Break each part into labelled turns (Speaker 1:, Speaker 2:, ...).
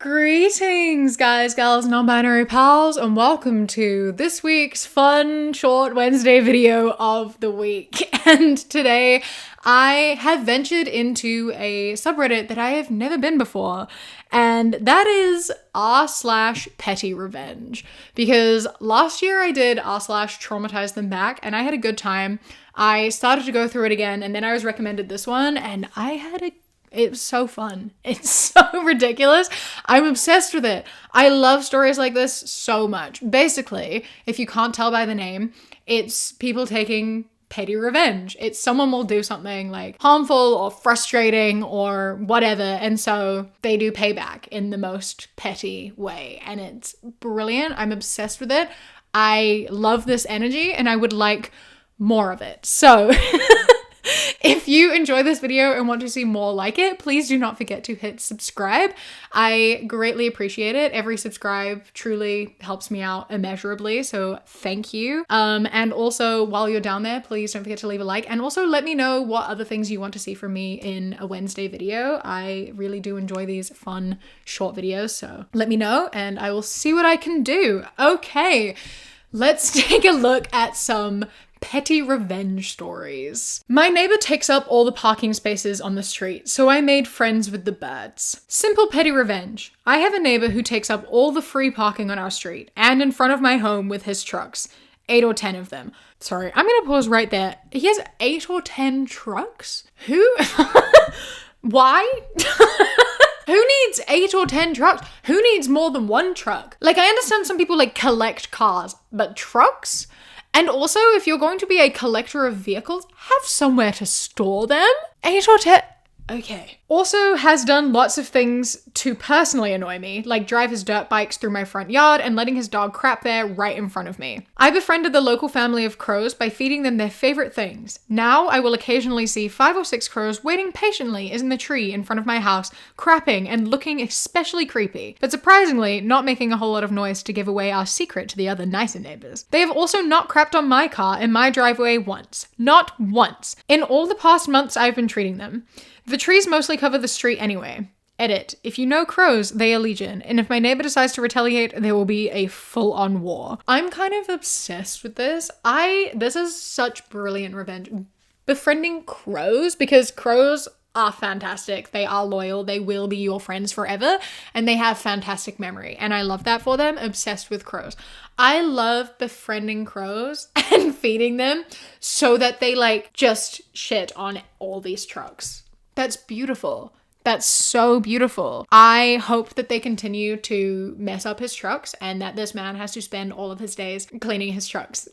Speaker 1: Greetings, guys, gals, non-binary pals, and welcome to this week's fun, short Wednesday video of the week. And today, I have ventured into a subreddit that I have never been before, and that is r/PettyRevenge. Because last year I did r/Traumatize Them Back, and I had a good time. I started to go through it again, and then I was recommended this one, and it was so fun. It's so ridiculous. I'm obsessed with it. I love stories like this so much. Basically, if you can't tell by the name, it's people taking petty revenge. It's someone will do something like harmful or frustrating or whatever, and so they do payback in the most petty way, and it's brilliant. I'm obsessed with it. I love this energy, and I would like more of it. So if you enjoy this video and want to see more like it, please do not forget to hit subscribe. I greatly appreciate it. Every subscribe truly helps me out immeasurably, so thank you. And also, while you're down there, please don't forget to leave a like, and also let me know what other things you want to see from me in a Wednesday video. I really do enjoy these fun short videos, so let me know and I will see what I can do. Okay, let's take a look at some petty revenge stories. My neighbor takes up all the parking spaces on the street, so I made friends with the birds. Simple petty revenge. I have a neighbor who takes up all the free parking on our street and in front of my home with his trucks. 8 or 10 of them. Sorry, I'm gonna pause right there. He has 8 or 10 trucks? Who? Why? Who needs 8 or 10 trucks? Who needs more than one truck? Like, I understand some people like collect cars, but trucks? And also, if you're going to be a collector of vehicles, have somewhere to store them. 8 or 10. Okay. Also has done lots of things to personally annoy me, like drive his dirt bikes through my front yard and letting his dog crap there right in front of me. I befriended the local family of crows by feeding them their favorite things. Now I will occasionally see 5 or 6 crows waiting patiently in the tree in front of my house, crapping and looking especially creepy, but surprisingly not making a whole lot of noise to give away our secret to the other nicer neighbors. They have also not crapped on my car in my driveway once. Not once. In all the past months I've been treating them. The trees mostly cover the street anyway. Edit. If you know crows, they are legion, and if my neighbor decides to retaliate, there will be a full-on war. I'm kind of obsessed with this. This is such brilliant revenge. Befriending crows, because crows are fantastic. They are loyal. They will be your friends forever, and they have fantastic memory, and I love that for them. Obsessed with crows. I love befriending crows and feeding them so that they like just shit on all these trucks. That's beautiful. That's so beautiful. I hope that they continue to mess up his trucks and that this man has to spend all of his days cleaning his trucks.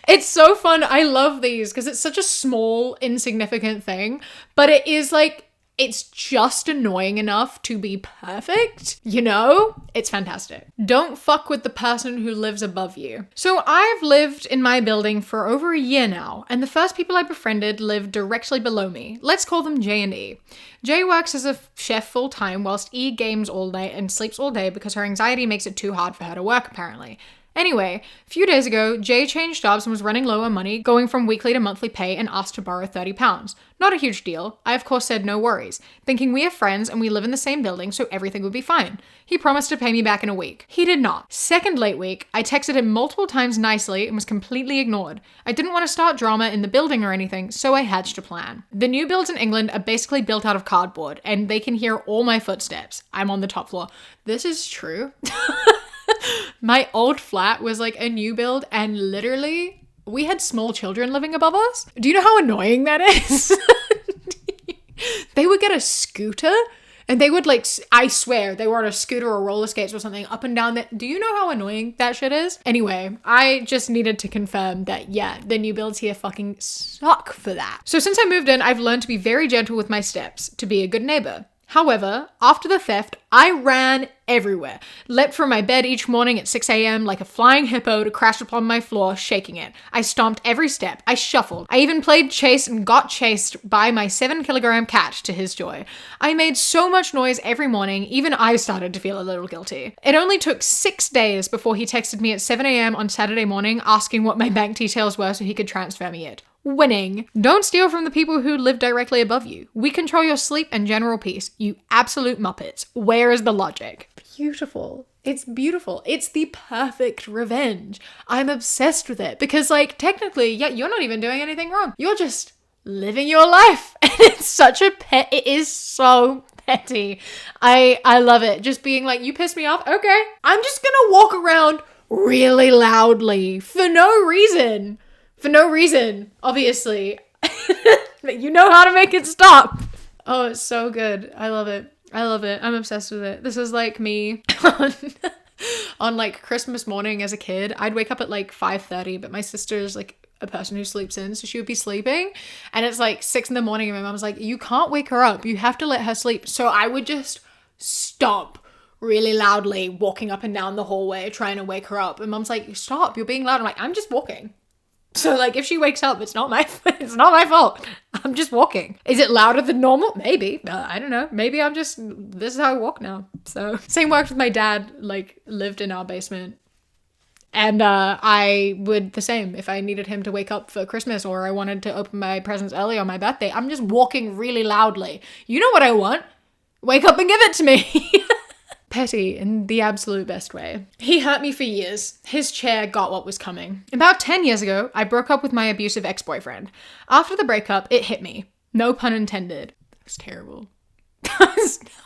Speaker 1: It's so fun. I love these because it's such a small, insignificant thing, but it is like, it's just annoying enough to be perfect, you know? It's fantastic. Don't fuck with the person who lives above you. So I've lived in my building for over a year now, and the first people I befriended lived directly below me. Let's call them J and E. J works as a chef full-time whilst E games all night and sleeps all day because her anxiety makes it too hard for her to work, apparently. Anyway, a few days ago, Jay changed jobs and was running low on money, going from weekly to monthly pay, and asked to borrow £30. Not a huge deal. I of course said no worries, thinking we are friends and we live in the same building, so everything would be fine. He promised to pay me back in a week. He did not. Second late week, I texted him multiple times nicely and was completely ignored. I didn't want to start drama in the building or anything, so I hatched a plan. The new builds in England are basically built out of cardboard, and they can hear all my footsteps. I'm on the top floor. This is true. My old flat was like a new build, and literally we had small children living above us. Do you know how annoying that is? They would get a scooter and they would like, I swear they were on a scooter or roller skates or something up and down that. Do you know how annoying that shit is? Anyway, I just needed to confirm that, yeah, the new builds here fucking suck for that. So since I moved in, I've learned to be very gentle with my steps, to be a good neighbor. However, after the theft, I ran everywhere. Leapt from my bed each morning at 6 a.m. like a flying hippo to crash upon my floor, shaking it. I stomped every step. I shuffled. I even played chase and got chased by my 7-kilogram cat to his joy. I made so much noise every morning, even I started to feel a little guilty. It only took 6 days before he texted me at 7 a.m. on Saturday morning asking what my bank details were so he could transfer me it. Winning. Don't steal from the people who live directly above you. We control your sleep and general peace. You absolute muppets. Where is the logic? Beautiful. It's beautiful. It's the perfect revenge. I'm obsessed with it because, like, technically, yeah, you're not even doing anything wrong. You're just living your life. And it's such a pet. It is so petty. I love it. Just being like, you pissed me off. Okay. I'm just gonna walk around really loudly for no reason. For no reason, obviously. But you know how to make it stop. Oh, it's so good. I love it. I love it. I'm obsessed with it. This is like me on like Christmas morning as a kid. I'd wake up at like 5:30, but my sister's like a person who sleeps in, so she would be sleeping. And it's like 6 a.m. and my mom's like, you can't wake her up. You have to let her sleep. So I would just stomp really loudly, walking up and down the hallway, trying to wake her up. And mom's like, stop, you're being loud. I'm like, I'm just walking. So like if she wakes up, it's not my fault. I'm just walking. Is it louder than normal? Maybe. I don't know. Maybe this is how I walk now. So same worked with my dad, like lived in our basement. And I would the same if I needed him to wake up for Christmas or I wanted to open my presents early on my birthday. I'm just walking really loudly. You know what I want? Wake up and give it to me. Petty in the absolute best way. He hurt me for years. His chair got what was coming. About 10 years ago, I broke up with my abusive ex-boyfriend. After the breakup, it hit me. No pun intended. It was terrible.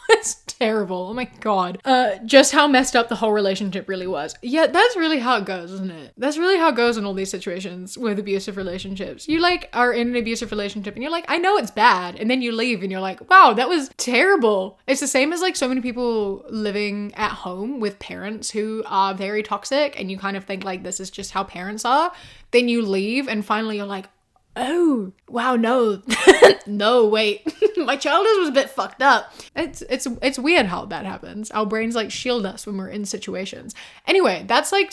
Speaker 1: That's terrible. Oh my God. Just how messed up the whole relationship really was. Yeah, that's really how it goes, isn't it? That's really how it goes in all these situations with abusive relationships. You like are in an abusive relationship and you're like, I know it's bad. And then you leave and you're like, wow, that was terrible. It's the same as like so many people living at home with parents who are very toxic and you kind of think like this is just how parents are. Then you leave and finally you're like, oh, wow, no, no, wait, my childhood was a bit fucked up. It's weird how that happens. Our brains like shield us when we're in situations. Anyway, that's like,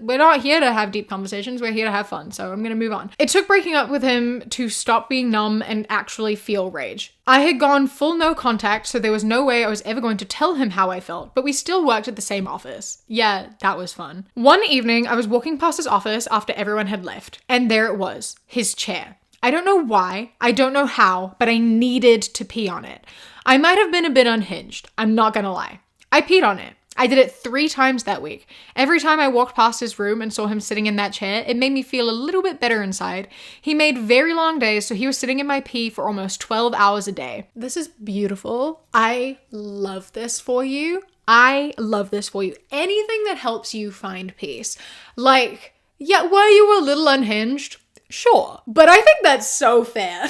Speaker 1: we're not here to have deep conversations. We're here to have fun. So I'm going to move on. It took breaking up with him to stop being numb and actually feel rage. I had gone full no contact, so there was no way I was ever going to tell him how I felt, but we still worked at the same office. Yeah, that was fun. One evening, I was walking past his office after everyone had left, and there it was, his chair. I don't know why, I don't know how, but I needed to pee on it. I might have been a bit unhinged, I'm not gonna lie. I peed on it. I did it 3 times that week. Every time I walked past his room and saw him sitting in that chair, it made me feel a little bit better inside. He made very long days, so he was sitting in my pee for almost 12 hours a day. This is beautiful. I love this for you. I love this for you. Anything that helps you find peace. Like, yeah, were you a little unhinged? Sure. But I think that's so fair.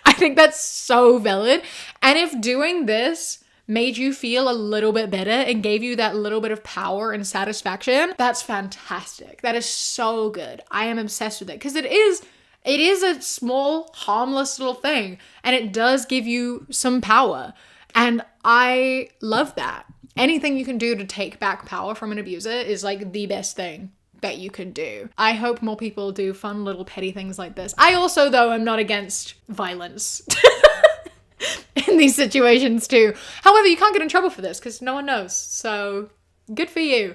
Speaker 1: I think that's so valid. And if doing this made you feel a little bit better and gave you that little bit of power and satisfaction, that's fantastic. That is so good. I am obsessed with it because it is a small, harmless little thing and it does give you some power. And I love that. Anything you can do to take back power from an abuser is like the best thing that you could do. I hope more people do fun little petty things like this. I also, though, am not against violence. In these situations too. However, you can't get in trouble for this because no one knows. So good for you.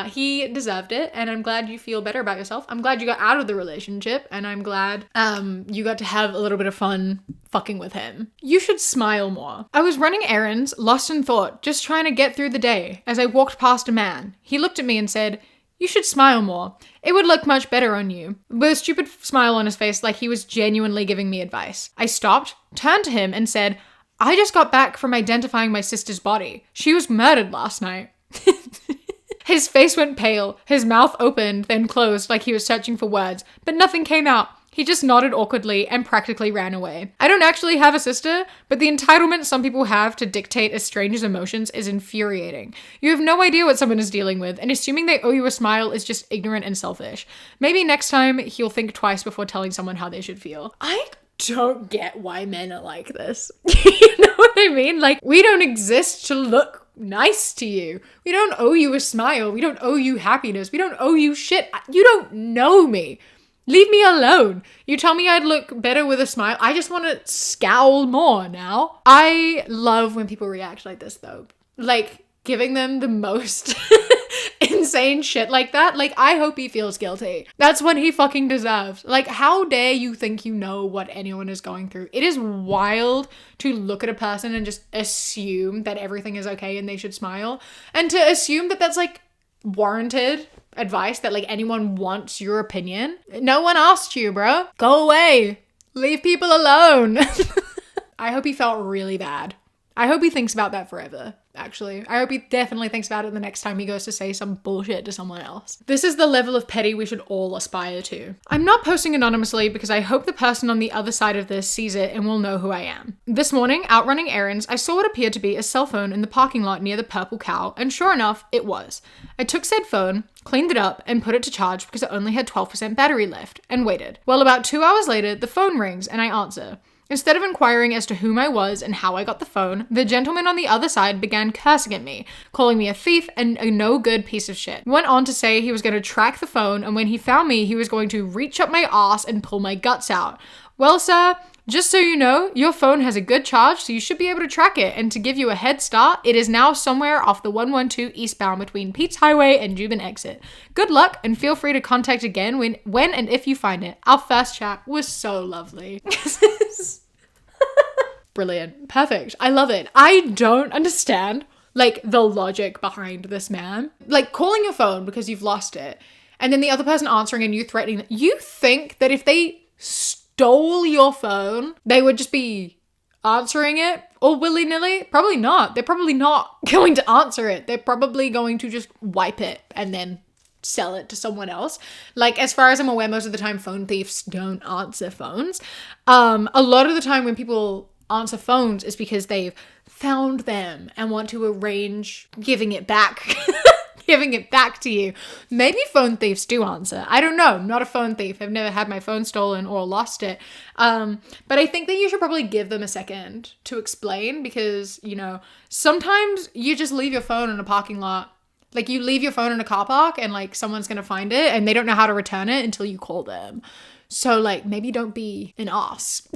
Speaker 1: He deserved it and I'm glad you feel better about yourself. I'm glad you got out of the relationship and I'm glad you got to have a little bit of fun fucking with him. You should smile more. I was running errands, lost in thought, just trying to get through the day as I walked past a man. He looked at me and said, "You should smile more. It would look much better on you," with a stupid smile on his face like he was genuinely giving me advice. I stopped, turned to him and said, "I just got back from identifying my sister's body. She was murdered last night." His face went pale, his mouth opened, then closed like he was searching for words, but nothing came out. He just nodded awkwardly and practically ran away. I don't actually have a sister, but the entitlement some people have to dictate a stranger's emotions is infuriating. You have no idea what someone is dealing with, and assuming they owe you a smile is just ignorant and selfish. Maybe next time he'll think twice before telling someone how they should feel. I don't get why men are like this. You know what what I mean? Like, we don't exist to look nice to you. We don't owe you a smile. We don't owe you happiness. We don't owe you shit. You don't know me. Leave me alone. You tell me I'd look better with a smile. I just want to scowl more now. I love when people react like this though. Like, giving them the most insane shit like that. Like, I hope he feels guilty. That's what he fucking deserves. Like, how dare you think you know what anyone is going through? It is wild to look at a person and just assume that everything is okay and they should smile. And to assume that that's like warranted advice, that like anyone wants your opinion. No one asked you, bro. Go away. Leave people alone. I hope he felt really bad. I hope he thinks about that forever, actually. I hope he definitely thinks about it the next time he goes to say some bullshit to someone else. This is the level of petty we should all aspire to. I'm not posting anonymously because I hope the person on the other side of this sees it and will know who I am. This morning, out running errands, I saw what appeared to be a cell phone in the parking lot near the Purple Cow, and sure enough, it was. I took said phone, cleaned it up, and put it to charge because it only had 12% battery left, and waited. Well, about 2 hours later, the phone rings and I answer. Instead of inquiring as to whom I was and how I got the phone, the gentleman on the other side began cursing at me, calling me a thief and a no-good piece of shit. Went on to say he was going to track the phone, and when he found me, he was going to reach up my ass and pull my guts out. Well, sir, just so you know, your phone has a good charge, so you should be able to track it, and to give you a head start, it is now somewhere off the 112 eastbound between Pete's Highway and Jubin exit. Good luck, and feel free to contact again when and if you find it. Our first chat was so lovely. Brilliant. Perfect. I love it. I don't understand, like, the logic behind this man. Like, calling your phone because you've lost it, and then the other person answering and you threatening them. You think that if they stole your phone, they would just be answering it all willy-nilly? Probably not. They're probably not going to answer it. They're probably going to just wipe it and then sell it to someone else. Like, as far as I'm aware, most of the time phone thieves don't answer phones. A lot of the time when people answer phones is because they've found them and want to arrange giving it back. Giving it back to you. Maybe phone thieves do answer. I don't know. I'm not a phone thief. I've never had my phone stolen or lost it. But I think that you should probably give them a second to explain, because, you know, sometimes you just leave your phone in a parking lot. Like, you leave your phone in a car park and, like, someone's going to find it and they don't know how to return it until you call them. So, like, maybe don't be an ass.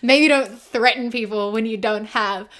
Speaker 1: Maybe don't threaten people when you don't have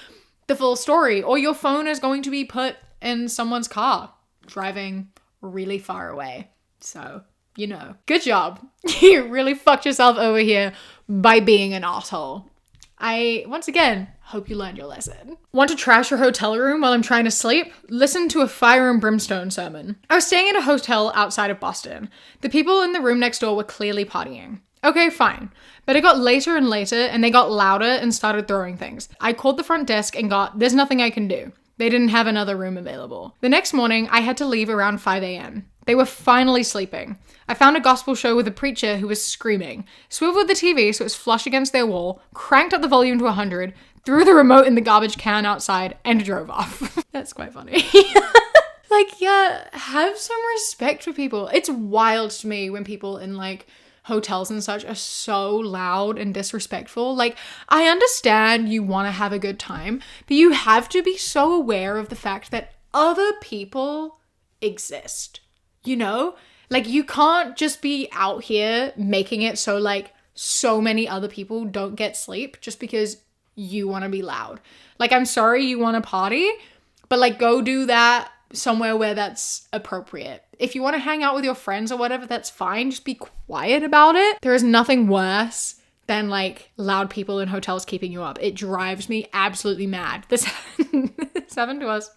Speaker 1: the full story, or your phone is going to be put in someone's car driving really far away. So, you know, good job. You really fucked yourself over here by being an asshole. I, once again, hope you learned your lesson. Want to trash your hotel room while I'm trying to sleep? Listen to a fire and brimstone sermon. I was staying at a hotel outside of Boston. The people in the room next door were clearly partying. Okay, fine. But it got later and later, and they got louder and started throwing things. I called the front desk and got, "There's nothing I can do." They didn't have another room available. The next morning, I had to leave around 5 a.m. They were finally sleeping. I found a gospel show with a preacher who was screaming, swiveled the TV so it was flush against their wall, cranked up the volume to 100, threw the remote in the garbage can outside, and drove off. That's quite funny. Like, yeah, have some respect for people. It's wild to me when people in, like, hotels and such are so loud and disrespectful. Like, I understand you want to have a good time, but you have to be so aware of the fact that other people exist, you know? Like, you can't just be out here making it so, like, so many other people don't get sleep just because you want to be loud. Like, I'm sorry you want to party, but, like, go do that somewhere where that's appropriate. If you want to hang out with your friends or whatever, that's fine. Just be quiet about it. There is nothing worse than, like, loud people in hotels keeping you up. It drives me absolutely mad. This happened to us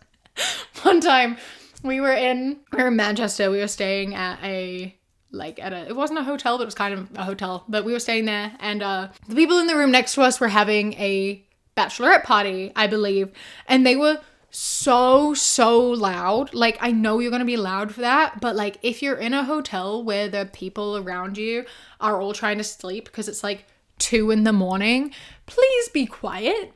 Speaker 1: one time. We were in Manchester. We were staying at it wasn't a hotel, but it was kind of a hotel, but we were staying there, and the people in the room next to us were having a bachelorette party, I believe, and they were so loud. Like, I know you're gonna be loud for that, but, like, if you're in a hotel where the people around you are all trying to sleep because it's like 2 a.m, please be quiet.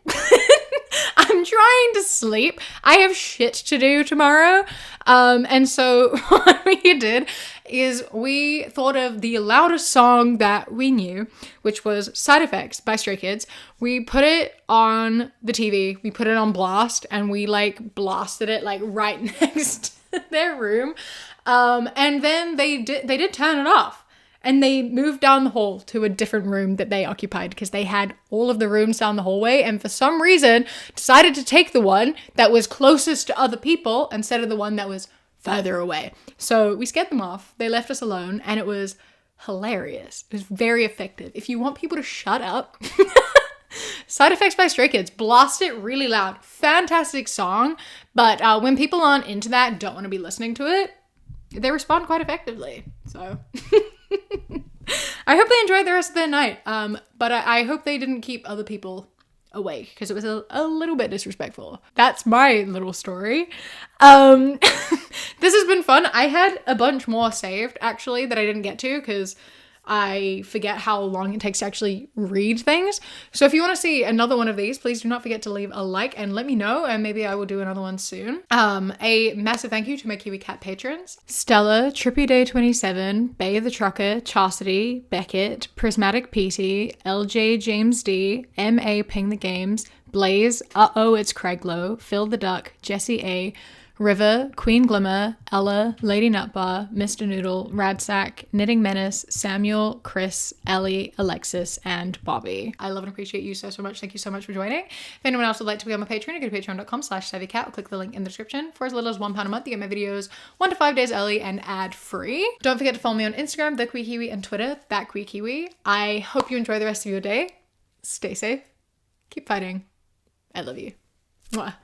Speaker 1: I'm trying to sleep. I have shit to do tomorrow. And so what we did is we thought of the loudest song that we knew, which was Side Effects by Stray Kids. We put it on the TV, we put it on blast, and we like blasted it like right next to their room. And then they did turn it off. And they moved down the hall to a different room that they occupied because they had all of the rooms down the hallway, and for some reason decided to take the one that was closest to other people instead of the one that was further away. So we scared them off. They left us alone, and it was hilarious. It was very effective. If you want people to shut up, Side Effects by Stray Kids, blast it really loud. Fantastic song, but when people aren't into that and don't want to be listening to it, they respond quite effectively. So I hope they enjoyed the rest of their night. But I hope they didn't keep other people awake because it was a little bit disrespectful. That's my little story. This has been fun. I had a bunch more saved actually that I didn't get to because I forget how long it takes to actually read things. So if you want to see another one of these, please do not forget to leave a like and let me know, and maybe I will do another one soon. A massive thank you to my Kiwi Cat patrons: Stella, Trippy Day 27, Bay the Trucker, Chastity, Beckett, Prismatic PT, LJ James D, MA Ping the Games, Blaze, Uh-Oh It's Craiglow, Phil the Duck, Jesse A, River, Queen Glimmer, Ella, Lady Nutbar, Mr. Noodle, Radsack, Knitting Menace, Samuel, Chris, Ellie, Alexis, and Bobby. I love and appreciate you so much. Thank you so much for joining. If anyone else would like to be on my Patreon, go to patreon.com/savvycat or click the link in the description. For as little as £1 a month, you get my videos 1 to 5 days early and ad-free. Don't forget to follow me on Instagram, TheQueeKiwi, and Twitter, ThatQueeKiwi. I hope you enjoy the rest of your day. Stay safe. Keep fighting. I love you. Mwah.